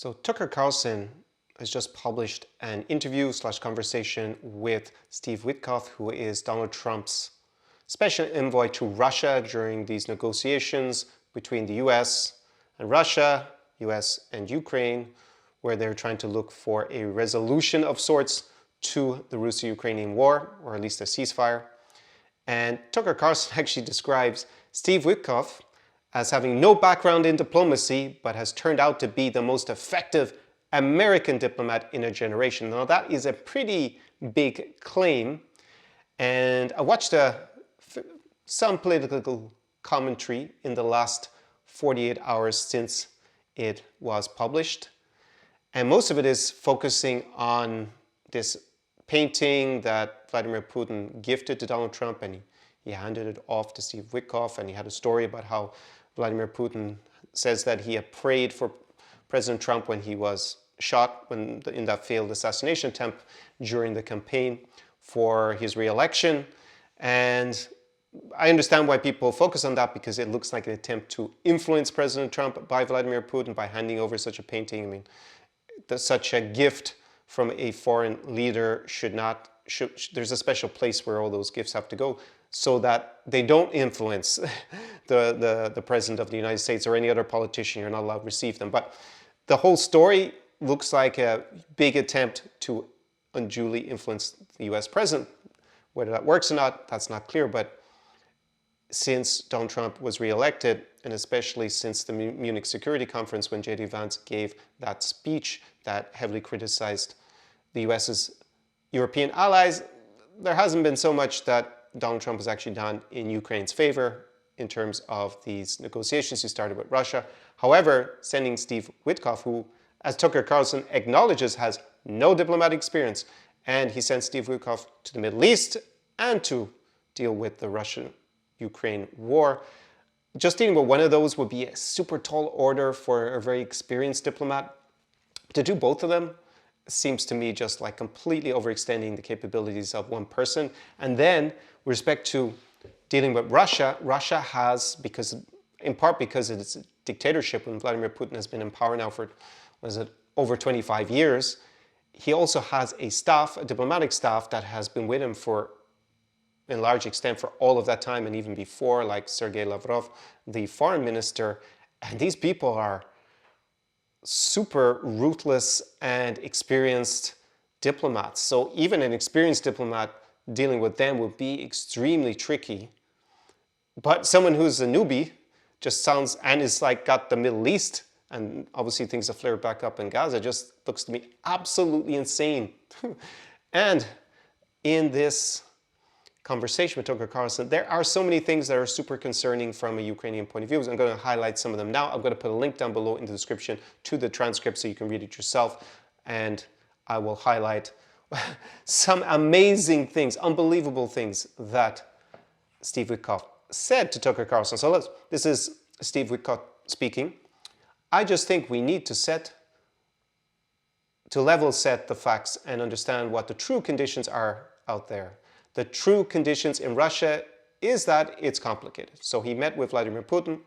So Tucker Carlson has just published an interview/conversation with Steve Witkoff, who is Donald Trump's special envoy to Russia during these negotiations between the US and Russia, US and Ukraine, where they're trying to look for a resolution of sorts to the Russo-Ukrainian war, or at least a ceasefire. And Tucker Carlson actually describes Steve Witkoff as having no background in diplomacy, but has turned out to be the most effective American diplomat in a generation. Now that is a pretty big claim. And I watched some political commentary in the last 48 hours since it was published. And most of it is focusing on this painting that Vladimir Putin gifted to Donald Trump, and he handed it off to Steve Witkoff, and he had a story about how Vladimir Putin says that he had prayed for President Trump when he was shot in that failed assassination attempt during the campaign for his re-election. And I understand why people focus on that, because it looks like an attempt to influence President Trump by Vladimir Putin by handing over such a painting. I mean, such a gift from a foreign leader there's a special place where all those gifts have to go, so that they don't influence the President of the United States or any other politician. You're not allowed to receive them. But the whole story looks like a big attempt to unduly influence the US President. Whether that works or not, that's not clear. But since Donald Trump was re-elected, and especially since the Munich Security Conference, when J.D. Vance gave that speech that heavily criticized the US's European allies, there hasn't been so much that Donald Trump has actually done in Ukraine's favor in terms of these negotiations he started with Russia. However, sending Steve Witkoff, who, as Tucker Carlson acknowledges, has no diplomatic experience, and he sent Steve Witkoff to the Middle East and to deal with the Russian-Ukraine war. Just dealing with one of those would be a super tall order for a very experienced diplomat. To do both of them seems to me just like completely overextending the capabilities of one person. And then, with respect to dealing with Russia, Russia has, in part because of its dictatorship, when Vladimir Putin has been in power now for, over 25 years, he also has a diplomatic staff that has been with him for, in large extent, for all of that time and even before, like Sergei Lavrov, the foreign minister. And these people are super ruthless and experienced diplomats. So even an experienced diplomat dealing with them would be extremely tricky. But someone who's a newbie just sounds, and is like got the Middle East, and obviously things have flared back up in Gaza, just looks to me absolutely insane. And in this conversation with Tucker Carlson, there are so many things that are super concerning from a Ukrainian point of view. So I'm going to highlight some of them now. I'm going to put a link down below in the description to the transcript so you can read it yourself. And I will highlight some amazing things, unbelievable things that Steve Witkoff said to Tucker Carlson. So this is Steve Witkoff speaking. I just think we need to level set the facts and understand what the true conditions are out there. The true conditions in Russia is that it's complicated. So he met with Vladimir Putin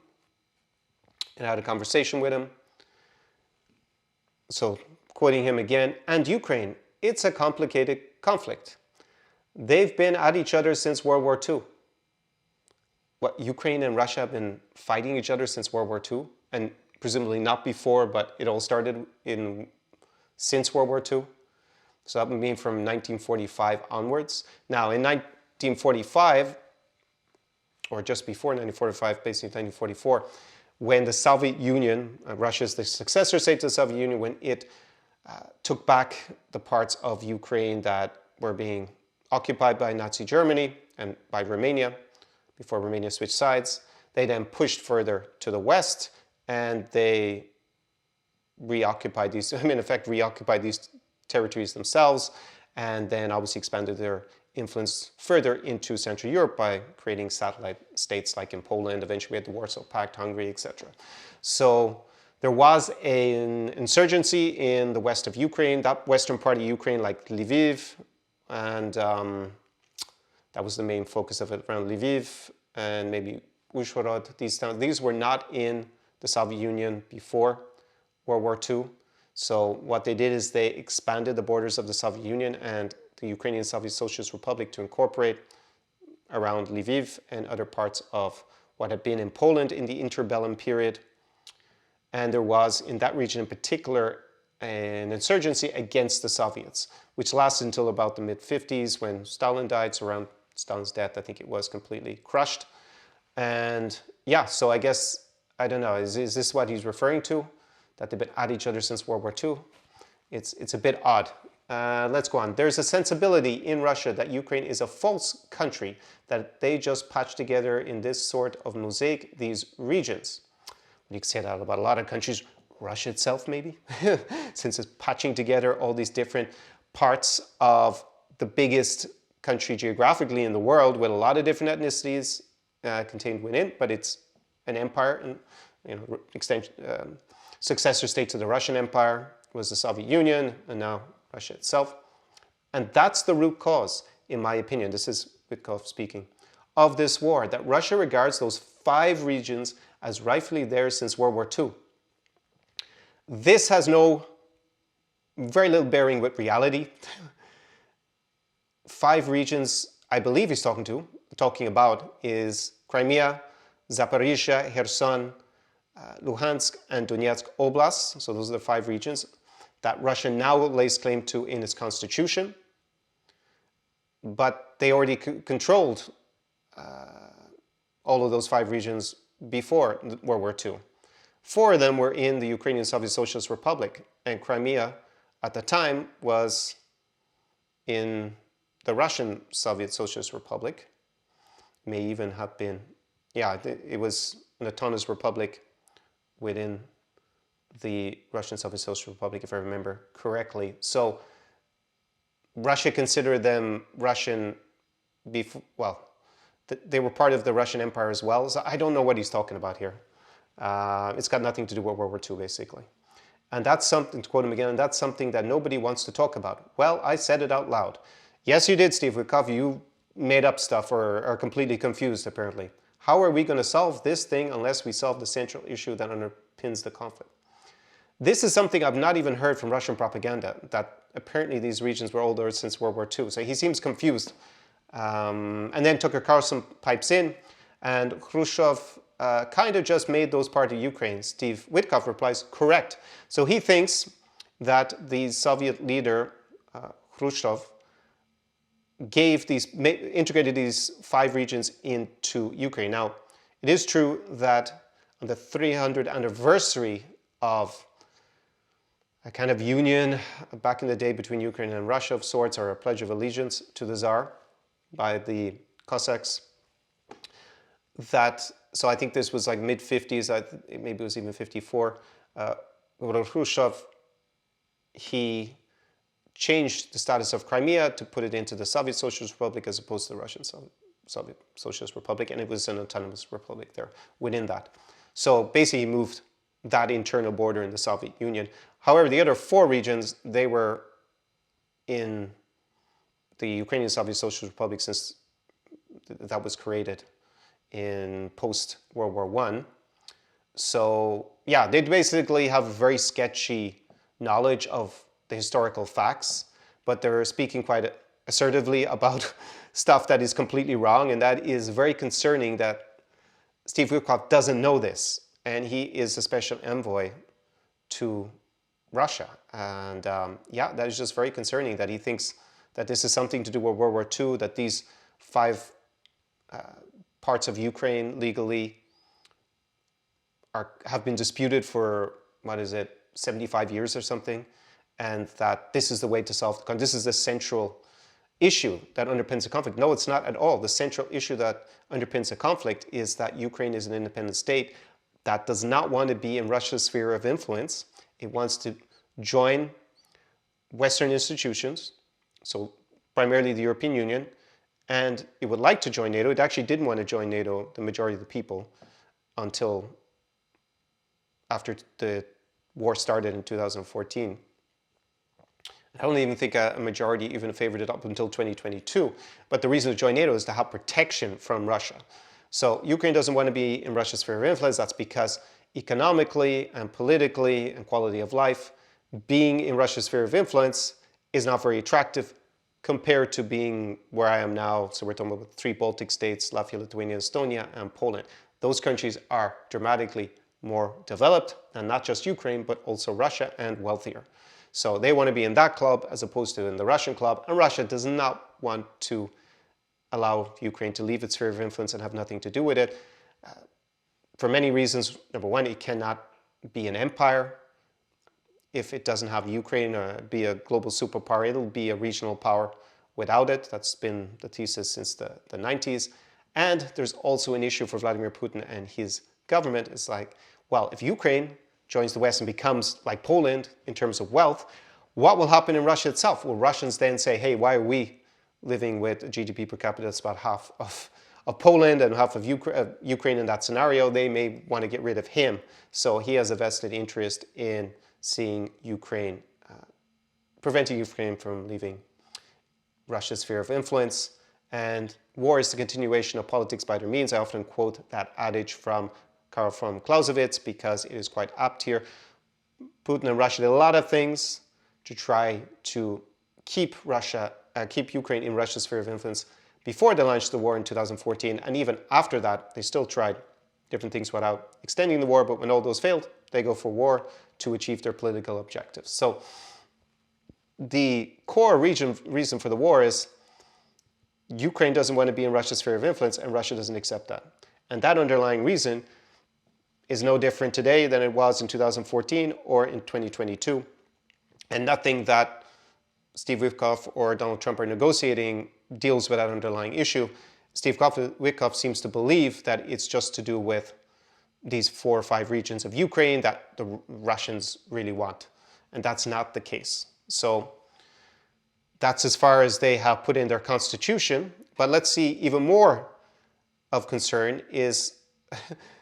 and had a conversation with him. So quoting him again, and Ukraine, it's a complicated conflict. They've been at each other since World War II. What, Ukraine and Russia have been fighting each other since World War II? And presumably not before, but it all started since World War II. So that would mean from 1945 onwards. Now, in 1945, or just before 1945, basically 1944, when the Soviet Union, Russia's the successor state to the Soviet Union, when it took back the parts of Ukraine that were being occupied by Nazi Germany and by Romania, before Romania switched sides, they then pushed further to the west, and they reoccupied these territories themselves, and then obviously expanded their influence further into Central Europe by creating satellite states like in Poland. Eventually we had the Warsaw Pact, Hungary, etc. So there was an insurgency in the west of Ukraine, that western part of Ukraine, like Lviv, and that was the main focus of it, around Lviv and maybe Uzhhorod. These towns, these were not in the Soviet Union before World War II. So what they did is they expanded the borders of the Soviet Union and the Ukrainian Soviet Socialist Republic to incorporate around Lviv and other parts of what had been in Poland in the interbellum period. And there was, in that region in particular, an insurgency against the Soviets, which lasted until about the mid-50s when Stalin died. So around Stalin's death, I think it was completely crushed. And yeah, so I guess, I don't know, is this what he's referring to? That they've been at each other since World War II? It's a bit odd. Let's go on. There's a sensibility in Russia that Ukraine is a false country, that they just patch together in this sort of mosaic these regions. You can say that about a lot of countries. Russia itself, maybe, since it's patching together all these different parts of the biggest country geographically in the world with a lot of different ethnicities contained within, but it's an empire, and successor state to the Russian Empire was the Soviet Union, and now Russia itself. And that's the root cause, in my opinion, this is Witkoff speaking, of this war, that Russia regards those 5 regions as rightfully theirs since World War II. This has very little bearing with reality. 5 regions, I believe he's talking about, is Crimea, Zaporizhia, Kherson, Luhansk, and Donetsk Oblasts. So those are the 5 regions that Russia now lays claim to in its constitution. But they already controlled all of those 5 regions before World War II. 4 of them were in the Ukrainian Soviet Socialist Republic, and Crimea at the time was in the Russian Soviet Socialist Republic. May even have been, yeah, it was an autonomous republic within the Russian Soviet Socialist Republic, if I remember correctly. So Russia considered them Russian before, well, they were part of the Russian Empire as well. So I don't know what he's talking about here. It's got nothing to do with World War II, basically. And that's something, to quote him again, and that's something that nobody wants to talk about. Well, I said it out loud. Yes, you did, Steve Witkoff. You made up stuff or are completely confused, apparently. How are we going to solve this thing unless we solve the central issue that underpins the conflict? This is something I've not even heard from Russian propaganda, that apparently these regions were older since World War II. So he seems confused. And then Tucker Carlson pipes in, and Khrushchev kind of just made those part of Ukraine. Steve Witkoff replies, correct. So he thinks that the Soviet leader, Khrushchev, integrated these 5 regions into Ukraine. Now, it is true that on the 300th anniversary of a kind of union back in the day between Ukraine and Russia of sorts, or a pledge of allegiance to the Tsar by the Cossacks, so I think this was like mid-50s, maybe it was even 54, Khrushchev, he changed the status of Crimea to put it into the Soviet Socialist Republic as opposed to the Russian Soviet Socialist Republic, and it was an autonomous republic there within that. So basically he moved that internal border in the Soviet Union. However, the other 4 regions, they were in the Ukrainian Soviet Socialist Republic since that was created in post-World War I. So yeah, they basically have very sketchy knowledge of the historical facts, but they're speaking quite assertively about stuff that is completely wrong, and that is very concerning that Steve Witkoff doesn't know this, and he is a special envoy to Russia. And yeah, that is just very concerning that he thinks that this is something to do with World War II, that these 5 parts of Ukraine legally have been disputed for, 75 years or something, and that this is the way to solve the conflict. This is the central issue that underpins the conflict. No, it's not at all. The central issue that underpins the conflict is that Ukraine is an independent state that does not want to be in Russia's sphere of influence. It wants to join Western institutions, so primarily the European Union, and it would like to join NATO. It actually didn't want to join NATO, the majority of the people, until after the war started in 2014. I don't even think a majority even favored it up until 2022. But the reason to join NATO is to have protection from Russia. So Ukraine doesn't want to be in Russia's sphere of influence. That's because economically and politically and quality of life, being in Russia's sphere of influence is not very attractive compared to being where I am now. So we're talking about 3 Baltic states, Latvia, Lithuania, Estonia, and Poland. Those countries are dramatically more developed, and not just Ukraine, but also Russia, and wealthier. So they want to be in that club as opposed to in the Russian club, and Russia does not want to allow Ukraine to leave its sphere of influence and have nothing to do with it. For many reasons. Number one, it cannot be an empire if it doesn't have Ukraine or be a global superpower. It'll be a regional power without it. That's been the thesis since the 90s. And there's also an issue for Vladimir Putin and his government. It's like, well, if Ukraine joins the West and becomes like Poland in terms of wealth, what will happen in Russia itself? Will Russians then say, hey, why are we living with a GDP per capita that's about half of Poland and half of Ukraine in that scenario? They may want to get rid of him. So he has a vested interest in seeing Ukraine, preventing Ukraine from leaving Russia's sphere of influence. And war is the continuation of politics by their means. I often quote that adage from Karl von Clausewitz because it is quite apt here. Putin and Russia did a lot of things to try to keep Ukraine in Russia's sphere of influence before they launched the war in 2014. And even after that, they still tried different things without extending the war. But when all those failed, they go for war to achieve their political objectives. So the core reason for the war is Ukraine doesn't want to be in Russia's sphere of influence, and Russia doesn't accept that. And that underlying reason is no different today than it was in 2014 or in 2022. And nothing that Steve Witkoff or Donald Trump are negotiating deals with that underlying issue. Steve Witkoff seems to believe that it's just to do with these 4 or 5 regions of Ukraine that the Russians really want. And that's not the case. So that's as far as they have put in their constitution. But let's see, even more of concern is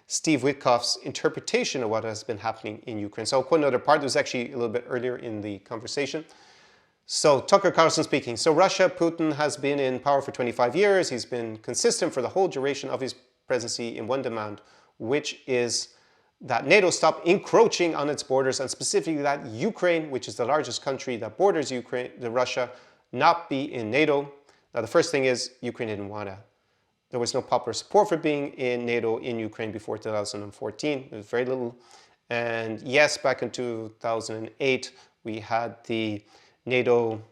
Steve Witkoff's interpretation of what has been happening in Ukraine. So I'll quote another part. It was actually a little bit earlier in the conversation. So Tucker Carlson speaking. So Russia, Putin has been in power for 25 years. He's been consistent for the whole duration of his presidency in one demand, which is that NATO stop encroaching on its borders, and specifically that Ukraine, which is the largest country that borders Russia, not be in NATO. Now, the first thing is Ukraine didn't want to. There was no popular support for being in NATO in Ukraine before 2014. There was very little. And yes, back in 2008, we had the NATO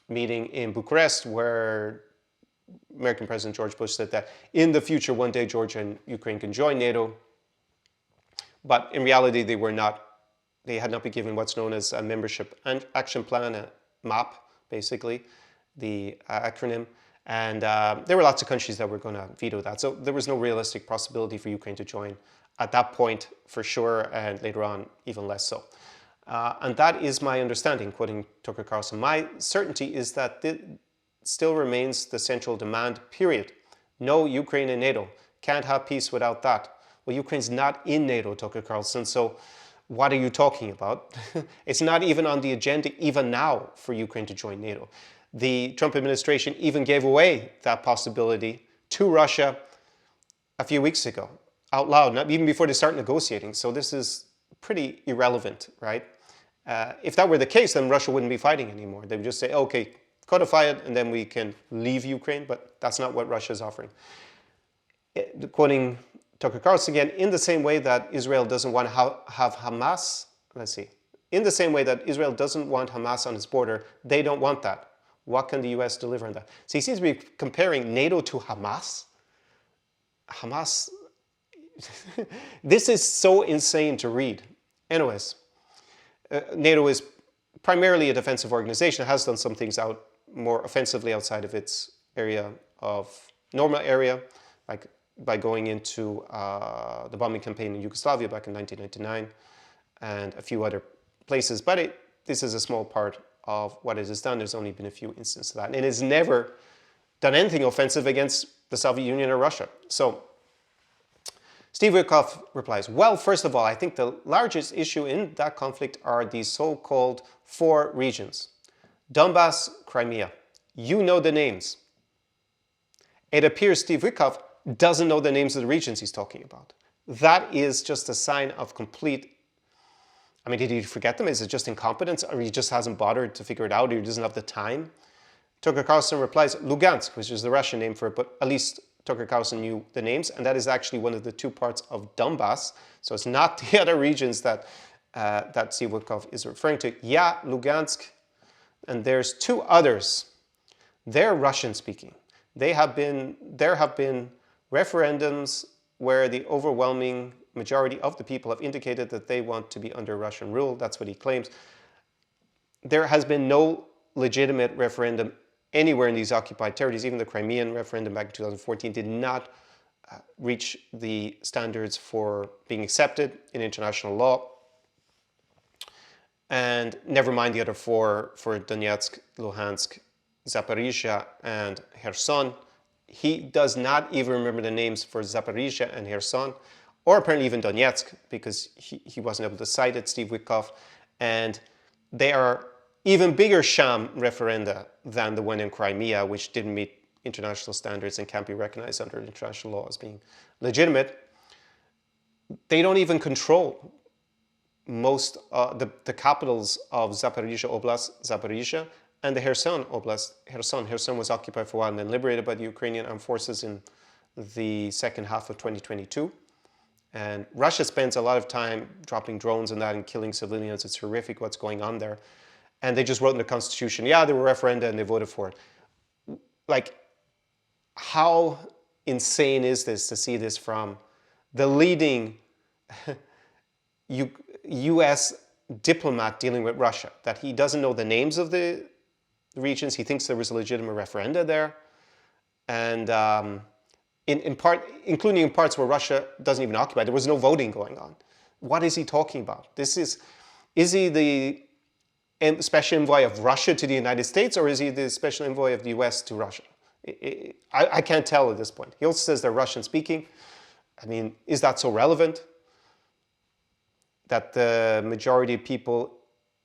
meeting in Bucharest where American President George Bush said that in the future, one day, Georgia and Ukraine can join NATO. But in reality, they had not been given what's known as a membership and action plan, a MAP, basically, the acronym. And there were lots of countries that were going to veto that. So there was no realistic possibility for Ukraine to join at that point, for sure, and later on, even less so. And that is my understanding, quoting Tucker Carlson. My certainty is that this still remains the central demand, period. No Ukraine in NATO. Can't have peace without that. Well, Ukraine's not in NATO, Tucker Carlson, so what are you talking about? It's not even on the agenda, even now, for Ukraine to join NATO. The Trump administration even gave away that possibility to Russia a few weeks ago, out loud, not even before they start negotiating. So this is pretty irrelevant, right? If that were the case, then Russia wouldn't be fighting anymore. They would just say, okay, codify it, and then we can leave Ukraine, but that's not what Russia is offering. Quoting Tucker Carlson again, in the same way that Israel doesn't want to have Hamas, in the same way that Israel doesn't want Hamas on its border, they don't want that. What can the US deliver on that? So he seems to be comparing NATO to Hamas. Hamas, this is so insane to read. Anyways, NATO is primarily a defensive organization. It has done some things more offensively outside of its normal area, like by going into the bombing campaign in Yugoslavia back in 1999 and a few other places. But this is a small part of what it has done. There's only been a few instances of that. And it has never done anything offensive against the Soviet Union or Russia. So Steve Witkoff replies, well, first of all, I think the largest issue in that conflict are these so-called 4 regions. Donbass, Crimea. You know the names. It appears Steve Witkoff doesn't know the names of the regions he's talking about. That is just a sign of complete I mean, did he forget them? Is it just incompetence, or he just hasn't bothered to figure it out, or he doesn't have the time? Tucker Carlson replies, Lugansk, which is the Russian name for it, but at least Tucker Carlson knew the names, and that is actually one of the two parts of Donbass. So it's not the other regions that that Steve Witkoff is referring to. Yeah, Lugansk, and there's two others. They're Russian-speaking. There have been referendums where the overwhelming majority of the people have indicated that they want to be under Russian rule. That's what he claims. There has been no legitimate referendum anywhere in these occupied territories. Even the Crimean referendum back in 2014 did not reach the standards for being accepted in international law. And never mind the other four for Donetsk, Luhansk, Zaporizhia, and Kherson. He does not even remember the names for Zaporizhia and Kherson, or apparently even Donetsk, because he wasn't able to cite it, Steve Witkoff. And they are even bigger sham referenda than the one in Crimea, which didn't meet international standards and can't be recognized under international law as being legitimate. They don't even control most the capitals of Zaporizhia Oblast, Zaporizhia, and the Kherson Oblast. Kherson was occupied for a while and then liberated by the Ukrainian armed forces in the second half of 2022. And Russia spends a lot of time dropping drones and that and killing civilians. It's horrific what's going on there. And they just wrote in the Constitution, yeah, there were referenda and they voted for it. Like, how insane is this to see this from the leading U.S. diplomat dealing with Russia, that he doesn't know the names of the regions. He thinks there was a legitimate referenda there. And in part, including in parts where Russia doesn't even occupy, there was no voting going on. What is he talking about? Is he the special envoy of Russia to the United States, or is he the special envoy of the US to Russia? I can't tell at this point. He also says they're Russian speaking. I mean, is that so relevant? That the majority of people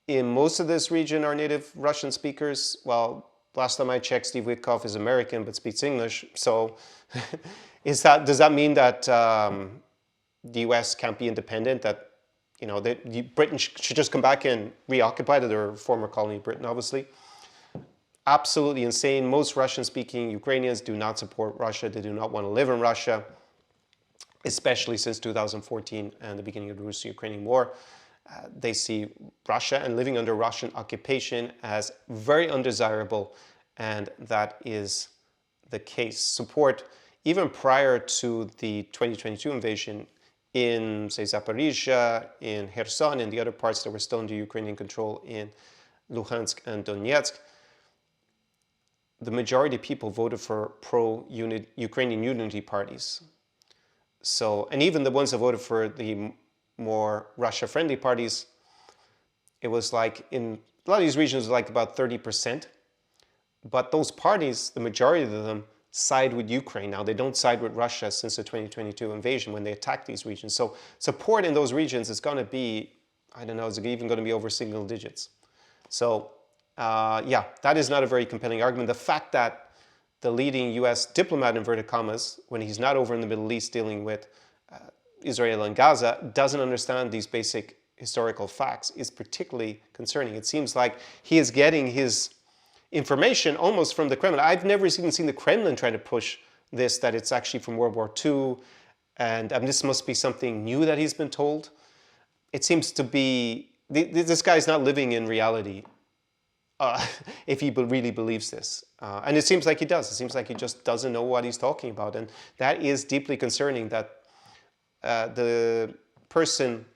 in most of this region are native Russian speakers? Well, last time I checked, Steve Witkoff is American but speaks English. So does that mean that the US can't be independent? That Britain should just come back and reoccupy it, or former colony of Britain, obviously? Absolutely insane. Most Russian-speaking Ukrainians do not support Russia. They do not want to live in Russia, especially since 2014 and the beginning of the Russo-Ukrainian War. They see Russia and living under Russian occupation as very undesirable, and that is the case. Support, even prior to the 2022 invasion, in, say, Zaporizhia, in Kherson, and the other parts that were still under Ukrainian control in Luhansk and Donetsk, the majority of people voted for pro-Ukrainian unity parties. So, and even the ones that voted for the more Russia-friendly parties, it was like in a lot of these regions, like about 30%. But those parties, the majority of them, side with Ukraine now. They don't side with Russia since the 2022 invasion when they attacked these regions. So support in those regions is going to be, I don't know, is it even going to be over single digits? So yeah, that is not a very compelling argument. The fact that the leading US diplomat, inverted commas, when he's not over in the Middle East dealing with Israel and Gaza, doesn't understand these basic historical facts is particularly concerning. It seems like he is getting his information almost from the Kremlin. I've never even seen the Kremlin try to push this, that it's actually from World War II, and this must be something new that he's been told. It seems to be, this guy's not living in reality if he really believes this. And it seems like he does. It seems like he just doesn't know what he's talking about. And that is deeply concerning, that the person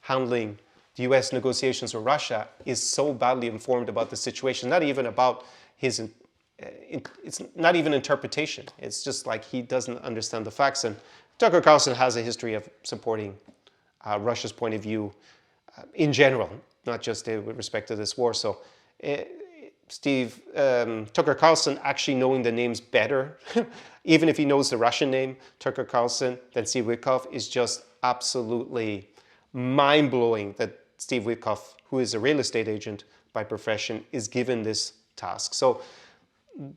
handling the US negotiations with Russia is so badly informed about the situation, not even about his, it's not even interpretation. It's just like he doesn't understand the facts. And Tucker Carlson has a history of supporting Russia's point of view in general, not just with respect to this war. So Tucker Carlson actually knowing the names better, even if he knows the Russian name, Tucker Carlson, than Steve Witkoff, is just absolutely mind-blowing that Steve Witkoff, who is a real estate agent by profession, is given this task. So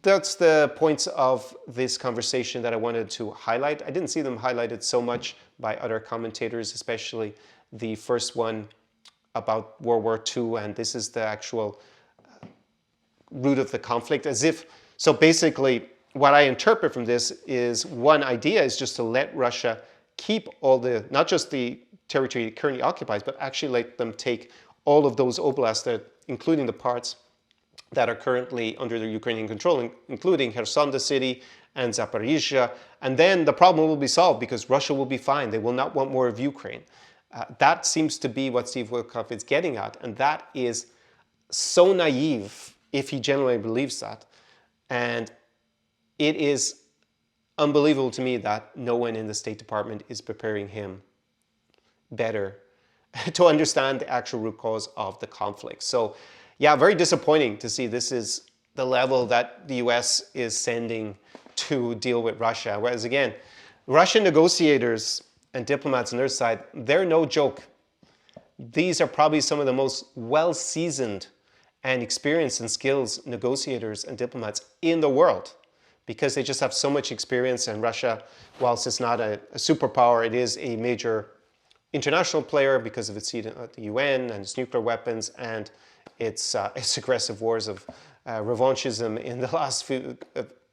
that's the points of this conversation that I wanted to highlight. I didn't see them highlighted so much by other commentators, especially the first one about World War II, and this is the actual root of the conflict, as if, so basically what I interpret from this is one idea is just to let Russia keep all the, not just the territory it currently occupies, but actually let them take all of those oblasts, that, including the parts that are currently under their Ukrainian control, including Kherson, the city, and Zaporizhia. And then the problem will be solved because Russia will be fine. They will not want more of Ukraine. That seems to be what Steve Witkoff is getting at. And that is so naive if he genuinely believes that. And it is unbelievable to me that no one in the State Department is preparing him better to understand the actual root cause of the conflict. So yeah, very disappointing to see this is the level that the US is sending to deal with Russia. Whereas again, Russian negotiators and diplomats on their side, they're no joke. These are probably some of the most well-seasoned and experienced and skilled negotiators and diplomats in the world, because they just have so much experience. And Russia, whilst it's not a superpower, it is a major international player because of its seat at the UN and its nuclear weapons and its aggressive wars of revanchism in the last few,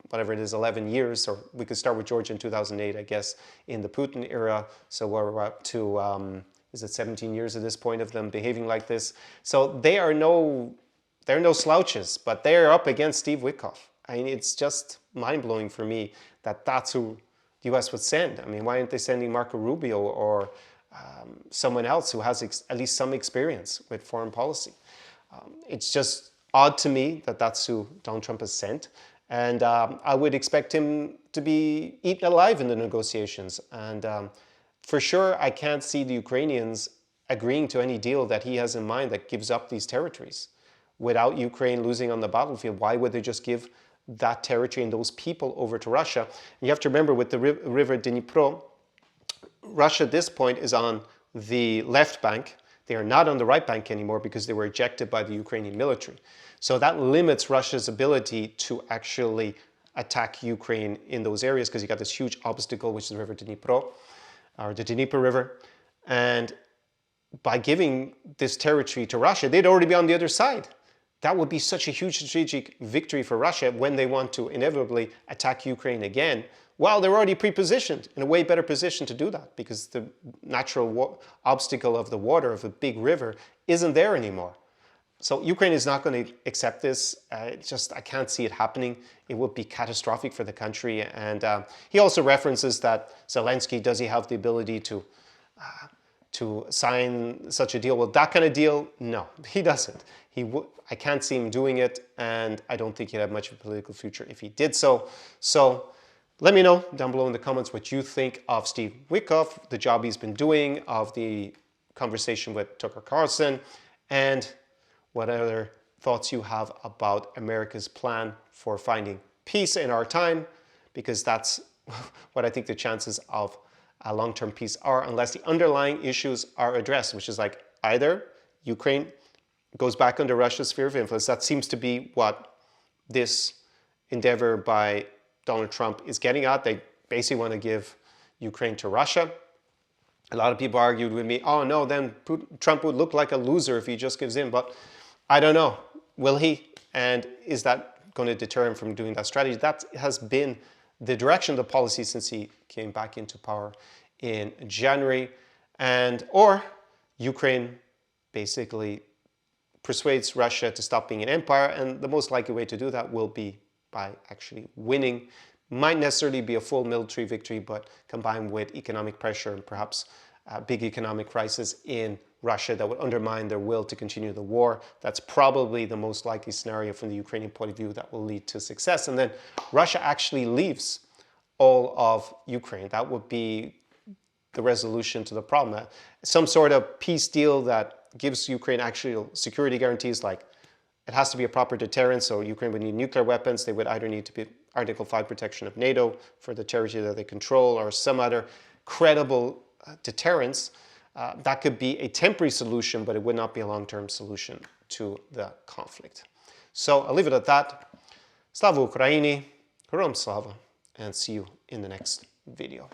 whatever it is, 11 years, or we could start with Georgia in 2008, I guess, in the Putin era. So we're up to, is it 17 years at this point of them behaving like this? So they're no slouches, but they're up against Steve Witkoff. I mean, it's just mind-blowing for me that that's who the US would send. I mean, why aren't they sending Marco Rubio or someone else who has at least some experience with foreign policy? It's just odd to me that that's who Donald Trump has sent. And I would expect him to be eaten alive in the negotiations. And for sure, I can't see the Ukrainians agreeing to any deal that he has in mind that gives up these territories without Ukraine losing on the battlefield. Why would they just give that territory and those people over to Russia? And you have to remember, with the river Dnipro, Russia at this point is on the left bank. They are not on the right bank anymore because they were ejected by the Ukrainian military. So that limits Russia's ability to actually attack Ukraine in those areas, because you got this huge obstacle, which is the river Dnipro, or the Dnieper River. And by giving this territory to Russia, they'd already be on the other side. That would be such a huge strategic victory for Russia when they want to inevitably attack Ukraine again. Well, they're already pre-positioned, in a way better position to do that, because the natural obstacle of the water of a big river isn't there anymore. So Ukraine is not going to accept this. I can't see it happening. It would be catastrophic for the country. And he also references that Zelensky, does he have the ability to sign such a deal? Well, that kind of deal, no, he doesn't. I can't see him doing it, and I don't think he'd have much of a political future if he did so. So let me know down below in the comments what you think of Steve Witkoff, the job he's been doing, of the conversation with Tucker Carlson, and what other thoughts you have about America's plan for finding peace in our time, because that's what I think the chances of a long-term peace are, unless the underlying issues are addressed, which is like either Ukraine goes back under Russia's sphere of influence. That seems to be what this endeavor by Donald Trump is getting at. They basically want to give Ukraine to Russia. A lot of people argued with me, oh no, then Trump would look like a loser if he just gives in. But I don't know, will he? And is that going to deter him from doing that strategy? That has been the direction of the policy since he came back into power in January. Or Ukraine basically persuades Russia to stop being an empire, and the most likely way to do that will be by actually winning. Might necessarily be a full military victory, but combined with economic pressure and perhaps a big economic crisis in Russia that would undermine their will to continue the war. That's probably the most likely scenario from the Ukrainian point of view that will lead to success. And then Russia actually leaves all of Ukraine. That would be the resolution to the problem. Some sort of peace deal that gives Ukraine actual security guarantees, like it has to be a proper deterrent, so Ukraine would need nuclear weapons. They would either need to be Article 5 protection of NATO for the territory that they control, or some other credible deterrence. That could be a temporary solution, but it would not be a long-term solution to the conflict. So I'll leave it at that. Slava Ukraini, Herom Slava, and see you in the next video.